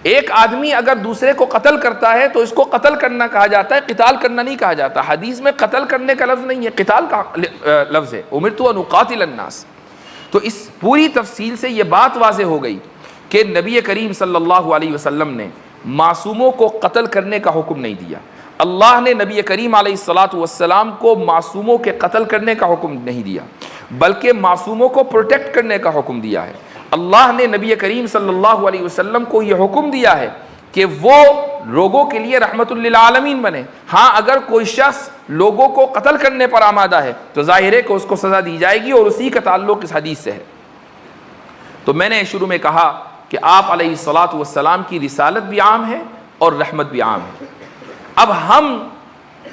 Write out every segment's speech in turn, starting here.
ایک آدمی اگر دوسرے کو قتل کرتا ہے تو اس کو قتل کرنا کہا جاتا ہے، قتال کرنا نہیں کہا جاتا. حدیث میں قتل کرنے کا لفظ نہیں ہے، قتال کا لفظ ہے، امرت ان اقاتل الناس. تو اس پوری تفصیل سے یہ بات واضح ہو گئی کہ نبی کریم صلی اللہ علیہ وسلم نے معصوموں کو قتل کرنے کا حکم نہیں دیا. اللہ نے نبی کریم علیہ الصلاۃ والسلام کو معصوموں کے قتل کرنے کا حکم نہیں دیا، بلکہ معصوموں کو پروٹیکٹ کرنے کا حکم دیا ہے. اللہ نے نبی کریم صلی اللہ علیہ وسلم کو یہ حکم دیا ہے کہ وہ لوگوں کے لیے رحمت للعالمین بنے. ہاں اگر کوئی شخص لوگوں کو قتل کرنے پر آمادہ ہے تو ظاہر ہے کہ اس کو سزا دی جائے گی، اور اسی کا تعلق اس حدیث سے ہے. تو میں نے شروع میں کہا کہ آپ علیہ الصلاۃ والسلام کی رسالت بھی عام ہے اور رحمت بھی عام ہے. اب ہم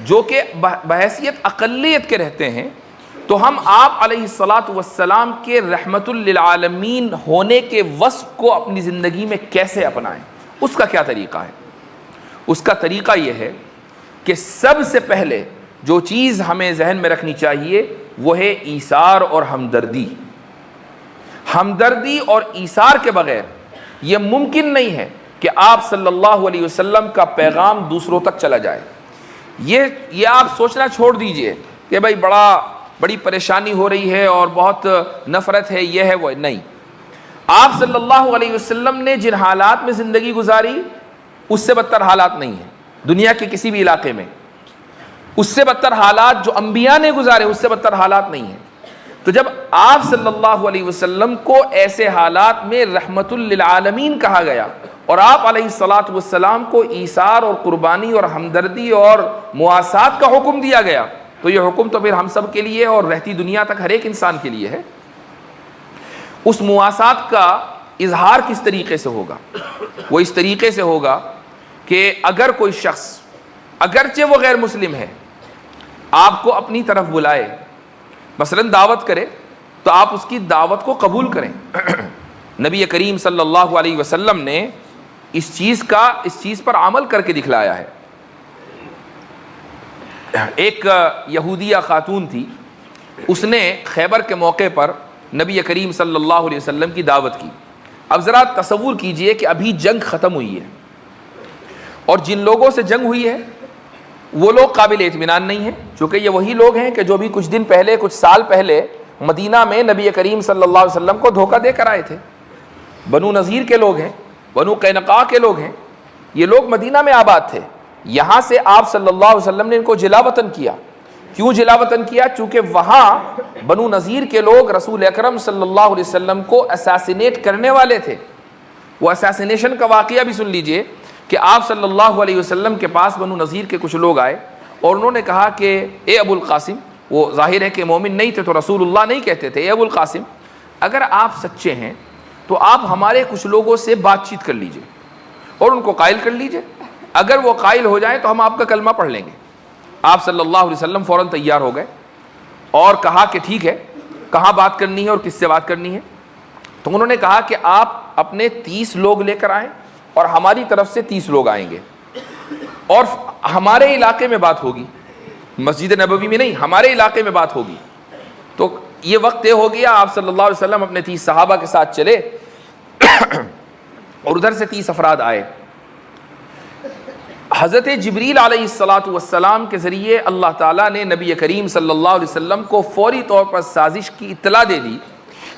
جو کہ بحیثیت اقلیت کے رہتے ہیں تو ہم آپ علیہ الصلاۃ والسلام کے رحمت للعالمین ہونے کے وصف کو اپنی زندگی میں کیسے اپنائیں؟ اس کا کیا طریقہ ہے؟ اس کا طریقہ یہ ہے کہ سب سے پہلے جو چیز ہمیں ذہن میں رکھنی چاہیے وہ ہے ایثار اور ہمدردی. ہمدردی اور ایثار کے بغیر یہ ممکن نہیں ہے کہ آپ صلی اللہ علیہ وسلم کا پیغام دوسروں تک چلا جائے. یہ آپ سوچنا چھوڑ دیجئے کہ بھائی بڑی پریشانی ہو رہی ہے اور بہت نفرت ہے، یہ ہے وہ نہیں. آپ صلی اللہ علیہ وسلم نے جن حالات میں زندگی گزاری اس سے بدتر حالات نہیں ہیں دنیا کے کسی بھی علاقے میں. اس سے بدتر حالات جو انبیاء نے گزارے اس سے بدتر حالات نہیں ہیں. تو جب آپ صلی اللہ علیہ وسلم کو ایسے حالات میں رحمت للعالمین کہا گیا اور آپ علیہ الصلاۃ والسلام کو ایثار اور قربانی اور ہمدردی اور مواسات کا حکم دیا گیا تو یہ حکم تو پھر ہم سب کے لیے اور رہتی دنیا تک ہر ایک انسان کے لیے ہے. اس مواسات کا اظہار کس طریقے سے ہوگا؟ وہ اس طریقے سے ہوگا کہ اگر کوئی شخص اگرچہ وہ غیر مسلم ہے آپ کو اپنی طرف بلائے، مثلا دعوت کرے، تو آپ اس کی دعوت کو قبول کریں. نبی کریم صلی اللہ علیہ وسلم نے اس چیز پر عمل کر کے دکھلایا ہے. ایک یہودیہ خاتون تھی، اس نے خیبر کے موقع پر نبی کریم صلی اللہ علیہ وسلم کی دعوت کی. اب ذرا تصور کیجئے کہ ابھی جنگ ختم ہوئی ہے اور جن لوگوں سے جنگ ہوئی ہے وہ لوگ قابل اطمینان نہیں ہیں، چونکہ یہ وہی لوگ ہیں کہ جو بھی کچھ دن پہلے، کچھ سال پہلے مدینہ میں نبی کریم صلی اللہ علیہ وسلم کو دھوکہ دے کر آئے تھے. بنو نذیر کے لوگ ہیں، بنو قینقاع کے لوگ ہیں. یہ لوگ مدینہ میں آباد تھے. یہاں سے آپ صلی اللہ علیہ وسلم نے ان کو جلا وطن کیا. کیوں جلا وطن کیا؟ چونکہ وہاں بنو نذیر کے لوگ رسول اکرم صلی اللہ علیہ وسلم کو اساسینیٹ کرنے والے تھے. وہ اساسینیشن کا واقعہ بھی سن لیجئے کہ آپ صلی اللہ علیہ وسلم کے پاس بنو نذیر کے کچھ لوگ آئے اور انہوں نے کہا کہ اے ابو القاسم، وہ ظاہر ہے کہ مومن نہیں تھے تو رسول اللہ نہیں کہتے تھے، اے ابو القاسم اگر آپ سچے ہیں تو آپ ہمارے کچھ لوگوں سے بات چیت کر لیجئے اور ان کو قائل کر لیجئے. اگر وہ قائل ہو جائیں تو ہم آپ کا کلمہ پڑھ لیں گے. آپ صلی اللہ علیہ وسلم فوراً تیار ہو گئے اور کہا کہ ٹھیک ہے، کہاں بات کرنی ہے اور کس سے بات کرنی ہے؟ تو انہوں نے کہا کہ آپ اپنے 30 لوگ لے کر آئیں اور ہماری طرف سے 30 لوگ آئیں گے اور ہمارے علاقے میں بات ہوگی، مسجد نبوی میں نہیں، ہمارے علاقے میں بات ہوگی. تو یہ وقت طے ہو گیا. آپ صلی اللہ علیہ وسلم اپنے 30 صحابہ کے ساتھ چلے اور ادھر سے 30 افراد آئے. حضرت جبریل علیہ الصلاۃ والسلام کے ذریعے اللہ تعالیٰ نے نبی کریم صلی اللہ علیہ وسلم کو فوری طور پر سازش کی اطلاع دے دی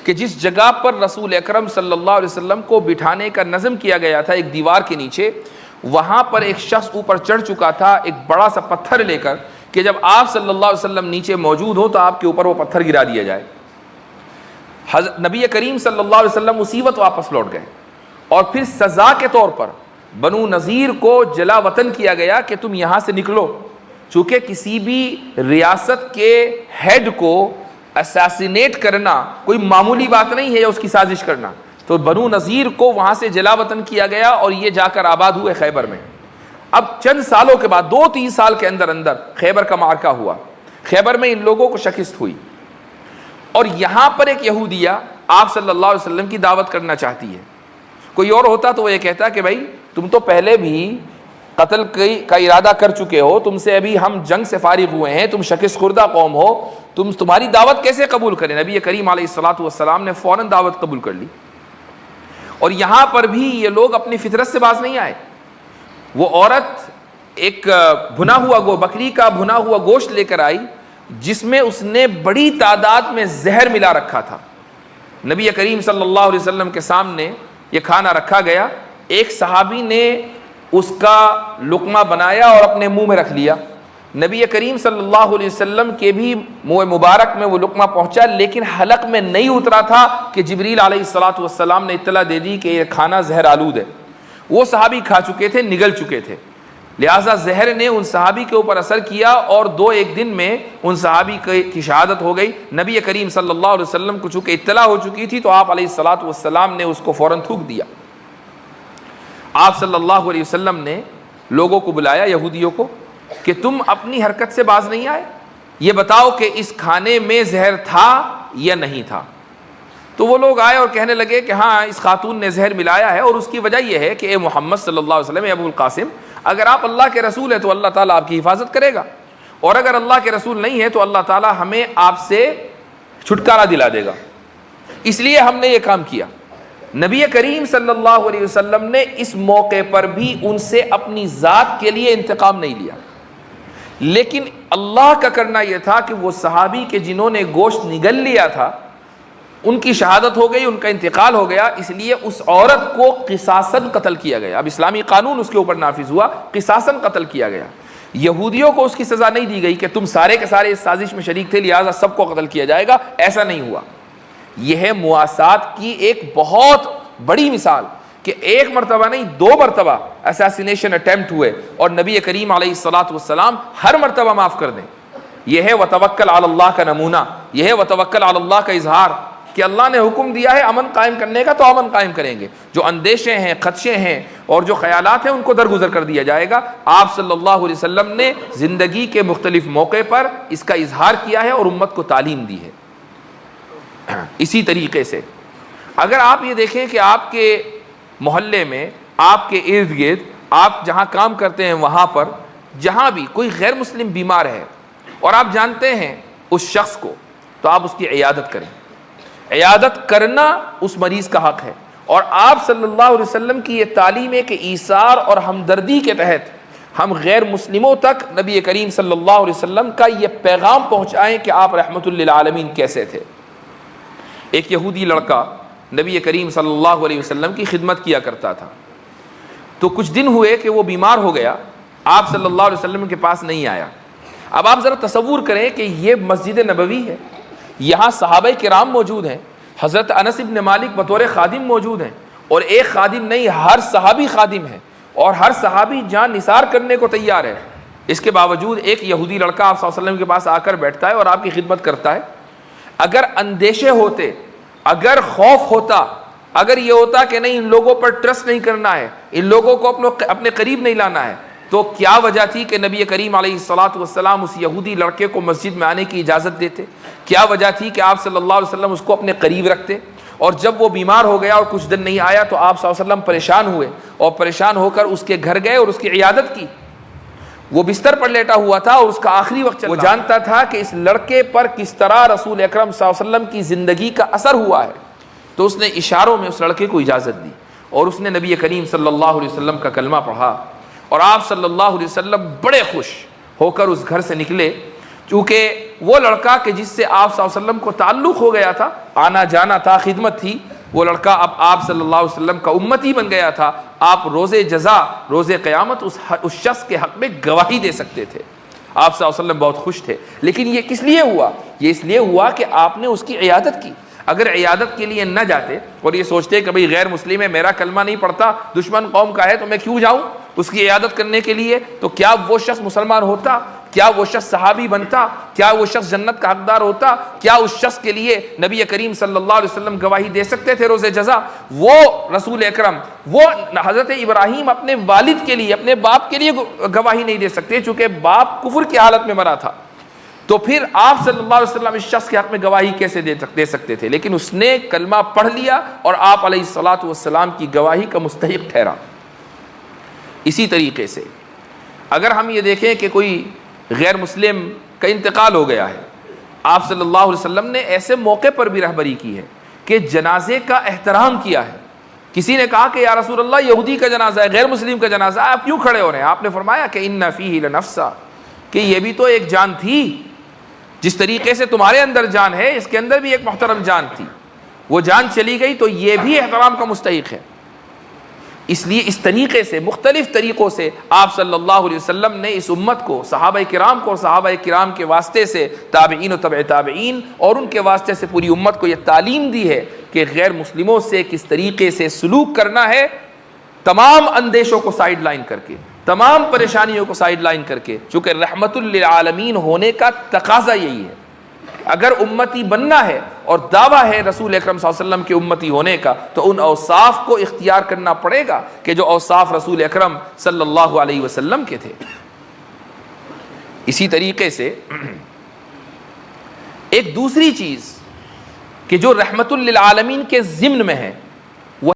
کہ جس جگہ پر رسول اکرم صلی اللہ علیہ وسلم کو بٹھانے کا نظم کیا گیا تھا ایک دیوار کے نیچے، وہاں پر ایک شخص اوپر چڑھ چکا تھا ایک بڑا سا پتھر لے کر کہ جب آپ صلی اللہ علیہ وسلم نیچے موجود ہو تو آپ کے اوپر وہ پتھر گرا دیا جائے. نبی کریم صلی اللہ علیہ وسلم اسی وقت واپس لوٹ گئے اور پھر سزا کے طور پر بنو نذیر کو جلا وطن کیا گیا کہ تم یہاں سے نکلو. چونکہ کسی بھی ریاست کے ہیڈ کو اساسینیٹ کرنا کوئی معمولی بات نہیں ہے، اس کی سازش کرنا. تو بنو نذیر کو وہاں سے جلا وطن کیا گیا اور یہ جا کر آباد ہوئے خیبر میں. اب چند سالوں کے بعد 2-3 سال کے اندر خیبر کا معرکہ ہوا. خیبر میں ان لوگوں کو شکست ہوئی اور یہاں پر ایک یہودیہ آپ صلی اللہ علیہ وسلم کی دعوت کرنا چاہتی ہے. کوئی اور ہوتا تو وہ یہ کہتا کہ بھائی تم تو پہلے بھی قتل کا ارادہ کر چکے ہو، تم سے ابھی ہم جنگ سے فارغ ہوئے ہیں، تم شکست خوردہ قوم ہو، تمہاری دعوت کیسے قبول کریں؟ نبی کریم علیہ الصلاۃ والسلام نے فوراً دعوت قبول کر لی اور یہاں پر بھی یہ لوگ اپنی فطرت سے باز نہیں آئے. وہ عورت ایک بھنا ہوا بکری کا بھنا ہوا گوشت لے کر آئی جس میں اس نے بڑی تعداد میں زہر ملا رکھا تھا. نبی کریم صلی اللہ علیہ وسلم کے سامنے یہ کھانا رکھا گیا. ایک صحابی نے اس کا لقمہ بنایا اور اپنے منہ میں رکھ لیا. نبی کریم صلی اللہ علیہ وسلم کے بھی منہ مبارک میں وہ لقمہ پہنچا لیکن حلق میں نہیں اترا تھا کہ جبریل علیہ الصلوۃ والسلام نے اطلاع دے دی کہ یہ کھانا زہر آلود ہے. وہ صحابی کھا چکے تھے, نگل چکے تھے, لہٰذا زہر نے ان صحابی کے اوپر اثر کیا اور 2-1 دن میں ان صحابی کی شہادت ہو گئی. نبی کریم صلی اللہ علیہ وسلم کو چونکہ اطلاع ہو چکی تھی تو آپ علیہ الصلوۃ والسلام نے اس کو فوراً تھوک دیا. آپ صلی اللہ علیہ وسلم نے لوگوں کو بلایا, یہودیوں کو, کہ تم اپنی حرکت سے باز نہیں آئے, یہ بتاؤ کہ اس کھانے میں زہر تھا یا نہیں تھا. تو وہ لوگ آئے اور کہنے لگے کہ ہاں اس خاتون نے زہر ملایا ہے اور اس کی وجہ یہ ہے کہ اے محمد صلی اللہ علیہ وسلم, اے ابو القاسم, اگر آپ اللہ کے رسول ہیں تو اللہ تعالیٰ آپ کی حفاظت کرے گا, اور اگر اللہ کے رسول نہیں ہے تو اللہ تعالیٰ ہمیں آپ سے چھٹکارا دلا دے گا, اس لیے ہم نے یہ کام کیا. نبی کریم صلی اللہ علیہ وسلم نے اس موقع پر بھی ان سے اپنی ذات کے لیے انتقام نہیں لیا, لیکن اللہ کا کرنا یہ تھا کہ وہ صحابی کے جنہوں نے گوشت نگل لیا تھا ان کی شہادت ہو گئی, ان کا انتقال ہو گیا, اس لیے اس عورت کو قصاصاً قتل کیا گیا. اب اسلامی قانون اس کے اوپر نافذ ہوا, قصاصاً قتل کیا گیا. یہودیوں کو اس کی سزا نہیں دی گئی کہ تم سارے کے سارے اس سازش میں شریک تھے لہٰذا سب کو قتل کیا جائے گا, ایسا نہیں ہوا. یہ ہے مواسات کی ایک بہت بڑی مثال کہ 1 مرتبہ نہیں 2 مرتبہ اساسینیشن اٹیمپٹ ہوئے اور نبی کریم علیہ الصلوۃ والسلام ہر مرتبہ معاف کر دیں. یہ ہے وتوکل علی اللہ کا نمونہ, یہ ہے وتوکل علی اللہ کا اظہار کہ اللہ نے حکم دیا ہے امن قائم کرنے کا تو امن قائم کریں گے. جو اندیشے ہیں, خدشے ہیں اور جو خیالات ہیں ان کو درگزر کر دیا جائے گا. آپ صلی اللہ علیہ وسلم نے زندگی کے مختلف موقع پر اس کا اظہار کیا ہے اور امت کو تعلیم دی ہے. اسی طریقے سے اگر آپ یہ دیکھیں کہ آپ کے محلے میں, آپ کے ارد گرد, آپ جہاں کام کرتے ہیں وہاں پر جہاں بھی کوئی غیر مسلم بیمار ہے اور آپ جانتے ہیں اس شخص کو, تو آپ اس کی عیادت کریں. عیادت کرنا اس مریض کا حق ہے, اور آپ صلی اللہ علیہ وسلم کی یہ تعلیم ہے کہ ایثار اور ہمدردی کے تحت ہم غیر مسلموں تک نبی کریم صلی اللہ علیہ وسلم کا یہ پیغام پہنچائیں کہ آپ رحمت للعالمین کیسے تھے. ایک یہودی لڑکا نبی کریم صلی اللہ علیہ وسلم کی خدمت کیا کرتا تھا, تو کچھ دن ہوئے کہ وہ بیمار ہو گیا, آپ صلی اللہ علیہ وسلم کے پاس نہیں آیا. اب آپ ذرا تصور کریں کہ یہ مسجد نبوی ہے, یہاں صحابہ کرام موجود ہیں, حضرت انس بن مالک بطور خادم موجود ہیں, اور ایک خادم نہیں ہر صحابی خادم ہے اور ہر صحابی جان نثار کرنے کو تیار ہے. اس کے باوجود ایک یہودی لڑکا آپ صلی اللہ علیہ وسلم کے پاس آ کر بیٹھتا ہے اور آپ کی خدمت کرتا ہے. اگر اندیشے ہوتے, اگر خوف ہوتا, اگر یہ ہوتا کہ نہیں ان لوگوں پر ٹرسٹ نہیں کرنا ہے, ان لوگوں کو اپنے قریب نہیں لانا ہے, تو کیا وجہ تھی کہ نبی کریم علیہ الصلوۃ والسلام اس یہودی لڑکے کو مسجد میں آنے کی اجازت دیتے؟ کیا وجہ تھی کہ آپ صلی اللہ علیہ وسلم اس کو اپنے قریب رکھتے؟ اور جب وہ بیمار ہو گیا اور کچھ دن نہیں آیا تو آپ صلی اللہ علیہ وسلم پریشان ہوئے اور پریشان ہو کر اس کے گھر گئے اور اس کی عیادت کی. وہ بستر پر لیٹا ہوا تھا اور اس کا آخری وقت وہ جانتا تھا کہ اس لڑکے پر کس طرح رسول اکرم صلی اللہ علیہ وسلم کی زندگی کا اثر ہوا ہے, تو اس نے اشاروں میں اس لڑکے کو اجازت دی اور اس نے نبی کریم صلی اللہ علیہ وسلم کا کلمہ پڑھا, اور آپ صلی اللہ علیہ وسلم بڑے خوش ہو کر اس گھر سے نکلے, چونکہ وہ لڑکا کہ جس سے آپ صلی اللہ علیہ وسلم کو تعلق ہو گیا تھا, آنا جانا تھا, خدمت تھی, وہ لڑکا اب آپ صلی اللہ علیہ وسلم کا امتی بن گیا تھا. آپ روز جزا, روز قیامت اس شخص کے حق میں گواہی دے سکتے تھے. آپ صلی اللہ علیہ وسلم بہت خوش تھے. لیکن یہ کس لیے ہوا؟ یہ اس لیے ہوا کہ آپ نے اس کی عیادت کی. اگر عیادت کے لیے نہ جاتے اور یہ سوچتے کہ بھئی غیر مسلم ہے, میرا کلمہ نہیں پڑھتا, دشمن قوم کا ہے, تو میں کیوں جاؤں اس کی عیادت کرنے کے لیے, تو کیا وہ شخص مسلمان ہوتا؟ کیا وہ شخص صحابی بنتا؟ کیا وہ شخص جنت کا حقدار ہوتا؟ کیا اس شخص کے لیے نبی کریم صلی اللہ علیہ وسلم گواہی دے سکتے تھے روز جزا؟ وہ رسول اکرم, وہ حضرت ابراہیم اپنے والد کے لیے, اپنے باپ کے لیے گواہی نہیں دے سکتے چونکہ باپ کفر کی حالت میں مرا تھا, تو پھر آپ صلی اللہ علیہ وسلم اس شخص کے حق میں گواہی کیسے دے سکتے تھے؟ لیکن اس نے کلمہ پڑھ لیا اور آپ علیہ الصلوۃ والسلام کی گواہی کا مستحق ٹھہرا. اسی طریقے سے اگر ہم یہ دیکھیں کہ کوئی غیر مسلم کا انتقال ہو گیا ہے, آپ صلی اللہ علیہ وسلم نے ایسے موقع پر بھی رہبری کی ہے کہ جنازے کا احترام کیا ہے. کسی نے کہا کہ یا رسول اللہ یہودی کا جنازہ ہے، غیر مسلم کا جنازہ ہے، آپ کیوں کھڑے ہو رہے ہیں؟ آپ نے فرمایا کہ ان فیہ لنفسا، کہ یہ بھی تو ایک جان تھی، جس طریقے سے تمہارے اندر جان ہے اس کے اندر بھی ایک محترم جان تھی، وہ جان چلی گئی تو یہ بھی احترام کا مستحق ہے۔ اس لیے اس طریقے سے مختلف طریقوں سے آپ صلی اللہ علیہ وسلم نے اس امت کو، صحابہ کرام کو، صحابہ کرام کے واسطے سے تابعین و تبع تابعین اور ان کے واسطے سے پوری امت کو یہ تعلیم دی ہے کہ غیر مسلموں سے کس طریقے سے سلوک کرنا ہے، تمام اندیشوں کو سائیڈ لائن کر کے، تمام پریشانیوں کو سائیڈ لائن کر کے، چونکہ رحمت للعالمین ہونے کا تقاضا یہی ہے۔ اگر امتی بننا ہے اور دعویٰ ہے رسول اکرم صلی اللہ علیہ وسلم کے امتی ہونے کا، تو ان اوصاف کو اختیار کرنا پڑے گا کہ جو اوصاف رسول اکرم صلی اللہ علیہ وسلم کے تھے۔ اسی طریقے سے ایک دوسری چیز کہ جو رحمت للعالمین کے ضمن میں ہے،